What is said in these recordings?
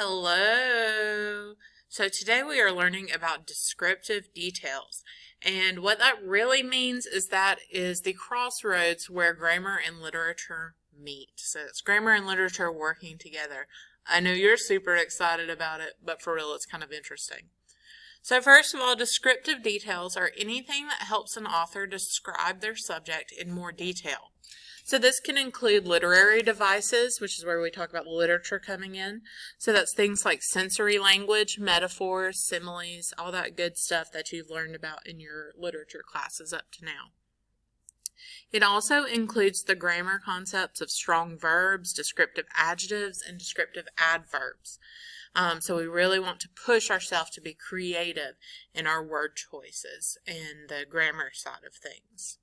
Hello. So today we are learning about descriptive details. And what that really means is that is the crossroads where grammar and literature meet. So it's grammar and literature working together. I know you're super excited about it, but for real, it's kind of interesting. So first of all, descriptive details are anything that helps an author describe their subject in more detail. So this can include literary devices, which is where we talk about literature coming in. So that's things like sensory language, metaphors, similes, all that good stuff that you've learned about in your literature classes up to now. It also includes the grammar concepts of strong verbs, descriptive adjectives, and descriptive adverbs. So we really want to push ourselves to be creative in our word choices and the grammar side of things.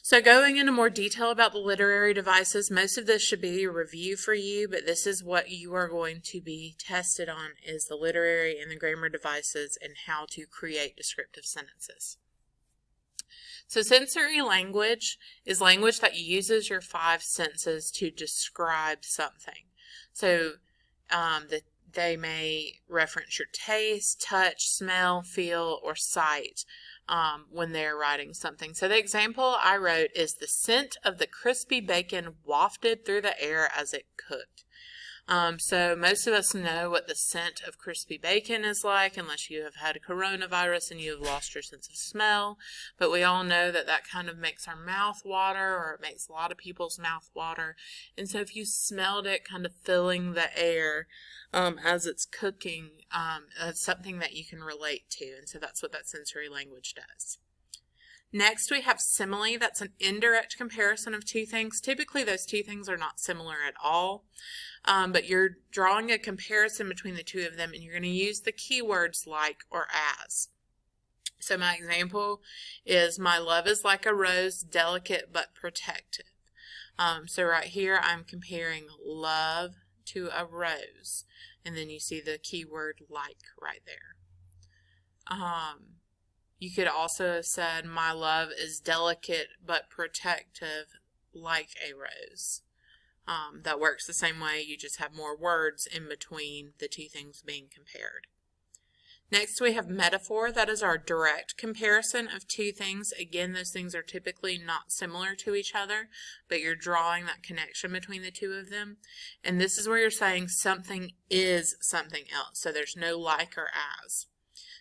So going into more detail about the literary devices, most of this should be a review for you, but this is what you are going to be tested on, is the literary and the grammar devices and how to create descriptive sentences. So sensory language is language that uses your five senses to describe something. So they may reference your taste, touch, smell, feel, or sight when they're writing something. So the example I wrote is the scent of the crispy bacon wafted through the air as it cooked. So most of us know what the scent of crispy bacon is like, unless you have had a coronavirus and you have lost your sense of smell. But we all know that that kind of makes our mouth water, or it makes a lot of people's mouth water. And so if you smelled it kind of filling the air as it's cooking, it's something that you can relate to. And so that's what that sensory language does. Next, we have simile. That's an indirect comparison of two things. Typically, those two things are not similar at all, but you're drawing a comparison between the two of them, and you're going to use the keywords like or as. So my example is, my love is like a rose, delicate but protective. So right here, I'm comparing love to a rose, and then you see the keyword like right there. You could also have said, my love is delicate but protective like a rose. That works the same way, you just have more words in between the two things being compared. Next, we have metaphor. That is our direct comparison of two things. Again, those things are typically not similar to each other, but you're drawing that connection between the two of them. And this is where you're saying something is something else. So there's no like or as.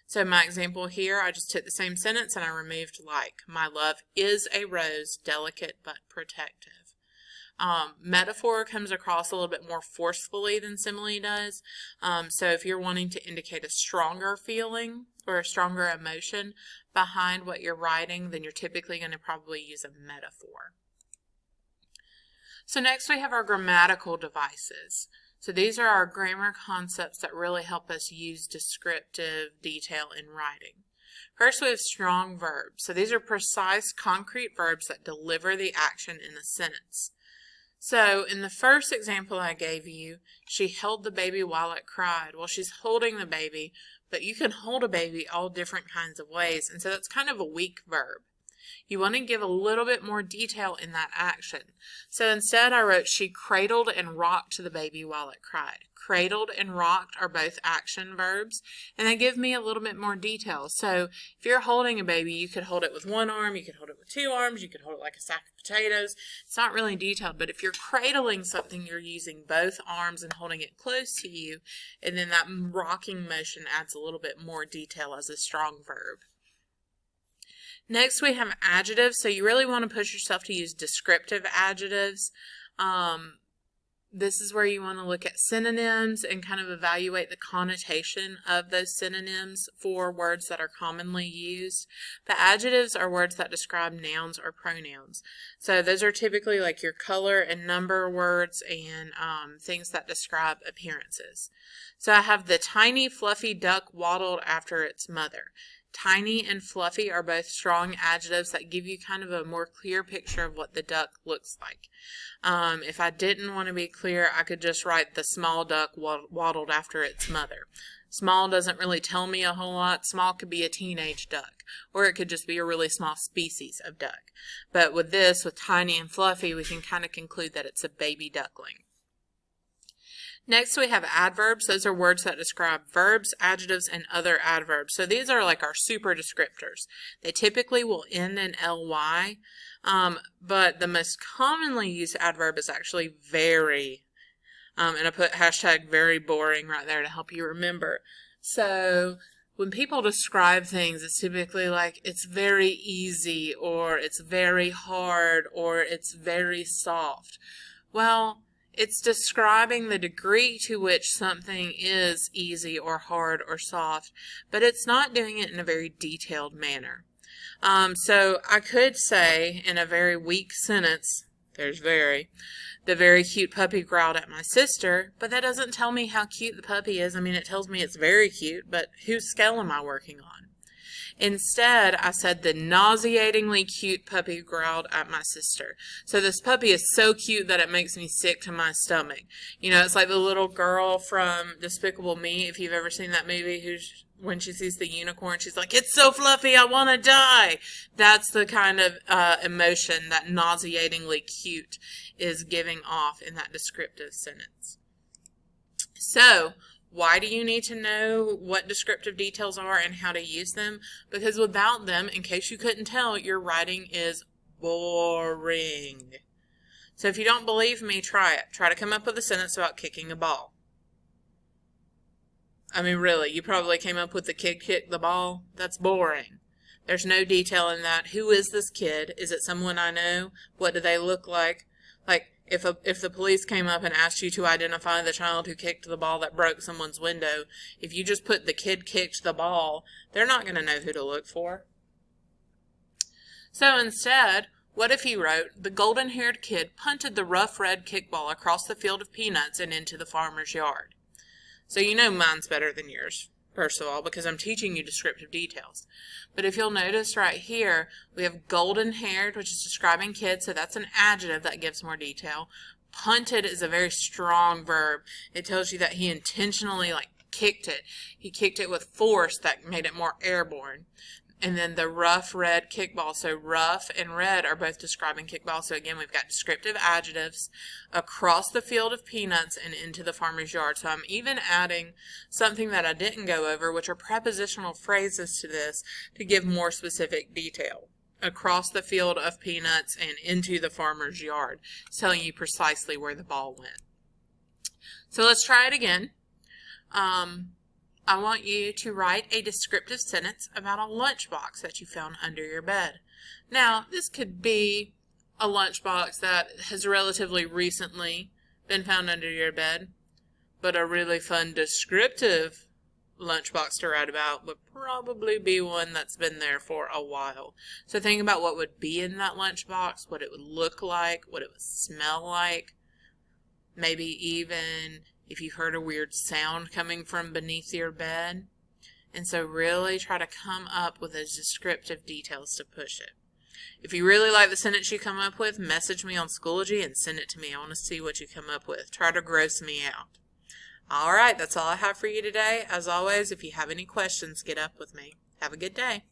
So my example here, I just took the same sentence and I removed like. My love is a rose, delicate but protective. Metaphor comes across a little bit more forcefully than simile does. So if you're wanting to indicate a stronger feeling or a stronger emotion behind what you're writing, then you're typically going to probably use a metaphor. So next we have our grammatical devices. So these are our grammar concepts that really help us use descriptive detail in writing. First, we have strong verbs. So these are precise, concrete verbs that deliver the action in the sentence. So in the first example I gave you, she held the baby while it cried. Well, she's holding the baby, but you can hold a baby all different kinds of ways. And so that's kind of a weak verb. You want to give a little bit more detail in that action. So instead I wrote, she cradled and rocked the baby while it cried. Cradled and rocked are both action verbs, and they give me a little bit more detail. So if you're holding a baby, you could hold it with one arm, you could hold it with two arms, you could hold it like a sack of potatoes. It's not really detailed, but if you're cradling something, you're using both arms and holding it close to you, and then that rocking motion adds a little bit more detail as a strong verb. Next, we have adjectives. So you really want to push yourself to use descriptive adjectives. This is where you want to look at synonyms and kind of evaluate the connotation of those synonyms for words that are commonly used. The adjectives are words that describe nouns or pronouns. So those are typically like your color and number words and things that describe appearances. So I have the tiny fluffy duck waddled after its mother. Tiny and fluffy are both strong adjectives that give you kind of a more clear picture of what the duck looks like. If I didn't want to be clear, I could just write the small duck waddled after its mother. Small doesn't really tell me a whole lot. Small could be a teenage duck, or it could just be a really small species of duck. But with this, with tiny and fluffy, we can kind of conclude that it's a baby duckling. Next, we have adverbs. Those are words that describe verbs, adjectives, and other adverbs. So these are like our super descriptors. They typically will end in ly, but the most commonly used adverb is actually very. And I put hashtag very boring right there to help you remember. So when people describe things, it's typically like it's very easy, or it's very hard, or it's very soft. Well, it's describing the degree to which something is easy or hard or soft, but it's not doing it in a very detailed manner. So I could say in a very weak sentence, there's very, the very cute puppy growled at my sister, but that doesn't tell me how cute the puppy is. I mean, it tells me it's very cute, but whose scale am I working on? Instead, I said the nauseatingly cute puppy growled at my sister. So this puppy is so cute that it makes me sick to my stomach. You know, it's like the little girl from Despicable Me, if you've ever seen that movie, when she sees the unicorn, she's like, it's so fluffy, I want to die. That's the kind of emotion that nauseatingly cute is giving off in that descriptive sentence. So, why do you need to know what descriptive details are and how to use them? Because without them, in case you couldn't tell, your writing is boring. So if you don't believe me, try it. Try to come up with a sentence about kicking a ball. I mean, really, you probably came up with the kid kicked the ball. That's boring. There's no detail in that. Who is this kid? Is it someone I know? What do they look like? Like, if the police came up and asked you to identify the child who kicked the ball that broke someone's window, if you just put the kid kicked the ball, they're not going to know who to look for. So instead, what if you wrote, the golden-haired kid punted the rough red kickball across the field of peanuts and into the farmer's yard? So you know mine's better than yours, first of all, because I'm teaching you descriptive details. But if you'll notice right here, we have golden-haired, which is describing kids, so that's an adjective that gives more detail. Punted is a very strong verb. It tells you that he intentionally, kicked it. He kicked it with force that made it more airborne. And then the rough red kickball. So rough and red are both describing kickball. So again, we've got descriptive adjectives across the field of peanuts and into the farmer's yard. So I'm even adding something that I didn't go over, which are prepositional phrases to this to give more specific detail. Across the field of peanuts and into the farmer's yard. It's telling you precisely where the ball went. So let's try it again. I want you to write a descriptive sentence about a lunchbox that you found under your bed. Now, this could be a lunchbox that has relatively recently been found under your bed, but a really fun descriptive lunchbox to write about would probably be one that's been there for a while. So think about what would be in that lunchbox, what it would look like, what it would smell like, maybe even if you heard a weird sound coming from beneath your bed. And so really try to come up with those descriptive details to push it. If you really like the sentence you come up with, message me on Schoology and send it to me. I want to see what you come up with. Try to gross me out. All right, that's all I have for you today. As always, if you have any questions, get up with me. Have a good day.